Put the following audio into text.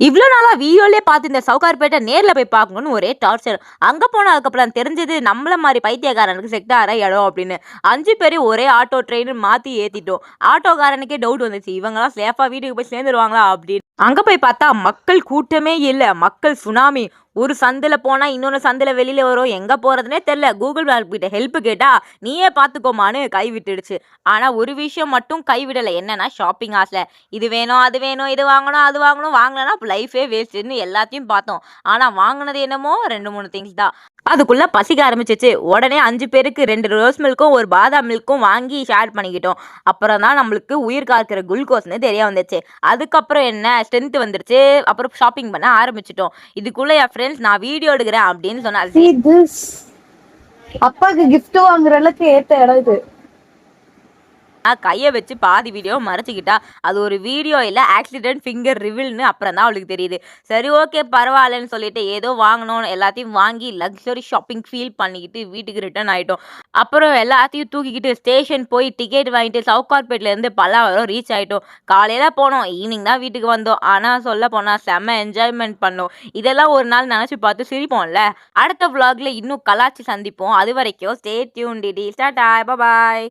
இவ்ளோ நாளா வீடியோலயே பார்த்து இந்த சவுகார்பேட்ட நேர்ல போய் பார்க்கணும்னு ஒரே டார்ச்சர். அங்க போனதுக்கப்புறம் தெரிஞ்சது நம்மள மாரி பைத்தியக்காரனுக்கு செட் ஆற இடம் அப்படின்னு. 5 பேரையும் ஒரே ஆட்டோ ட்ரெயின்னு மாத்தி ஏத்திட்டோம். ஆட்டோக்காரனுக்கே டவுட் வந்துச்சு. இவங்கலாம் சேஃபா வீட்டுக்கு போய் சேர்ந்துருவாங்களா அப்படின்னு. அங்க போய் பார்த்தா மக்கள் கூட்டமே இல்ல. மக்கள் சுனாமி. ஒரு சந்துல போனா இன்னொரு சந்துல வெளியில வரும். எங்க போறதுன்னே தெரியல. கூகுள் மேப் கிட்ட ஹெல்ப் கேட்டா நீயே பார்த்துக்கோமான்னு கை விட்டுடுச்சு. ஆனா ஒரு விஷயம் மட்டும் கைவிடல. என்னன்னா ஷாப்பிங் ஆசை. இது வேணும், அது வேணும், இது வாங்கணும், அது வாங்கணும், வாங்கலன்னா லைஃபே வேஸ்ட்டுன்னு எல்லாத்தையும் பார்த்தோம். ஆனா வாங்குனது என்னமோ 2, 3 திங்ஸ் தான். அதுக்குள்ள பசிக்க ஆரம்பிச்சிச்சு. உடனே 5 பேருக்கு 2 ரோஸ் மில்க்கும், 1 பாதாம் மில்க்கும் வாங்கி ஷேர் பண்ணிக்கிட்டோம். அப்புறம் தான் நம்மளுக்கு உயிர் காக்கிற குளுக்கோஸ்ன்னு தெரிய வந்துச்சு. அதுக்கப்புறம் என்ன ஸ்ட்ரென்த் வந்துருச்சு. அப்புறம் ஷாப்பிங் பண்ண ஆரம்பிச்சிட்டோம். இதுக்குள்ள என் ஃப்ரெண்ட்ஸ் நான் வீடியோ எடுக்கிறேன் அப்படின்னு சொன்னாரு. See this? அப்பாக்கு gift வாங்குற அளவுக்கு ஏத்த இடம் இது. கையை வச்சு பாதி வீடியோ மறைச்சிக்கிட்டா. அது ஒரு வீடியோ இல்லை, ஆக்சிடென்ட் ஃபிங்கர் ரிவில்னு அப்புறம் தான் அவளுக்கு தெரியுது. சரி ஓகே பரவாயில்லன்னு சொல்லிட்டு ஏதோ வாங்கணும்னு எல்லாத்தையும் வாங்கி லக்ஸரி ஷாப்பிங் ஃபீல் பண்ணிக்கிட்டு வீட்டுக்கு ரிட்டர்ன் ஆகிட்டோம். அப்புறம் எல்லாத்தையும் தூக்கிக்கிட்டு ஸ்டேஷன் போய் டிக்கெட் வாங்கிட்டு சவுகார்பேட்லேருந்து பல்லாவரம் ரீச் ஆகிட்டோம். காலையில் போனோம், ஈவினிங் தான் வீட்டுக்கு வந்தோம். ஆனால் சொல்ல போனால் செம்ம என்ஜாய்மெண்ட் பண்ணோம். இதெல்லாம் ஒரு நாள் நினச்சி பார்த்து சிரிப்போம்ல. அடுத்த vlogல இன்னும் கலாச்சி சந்திப்போம். அது வரைக்கும் ஸ்டே டியூன் டிடி டாடா பாய்.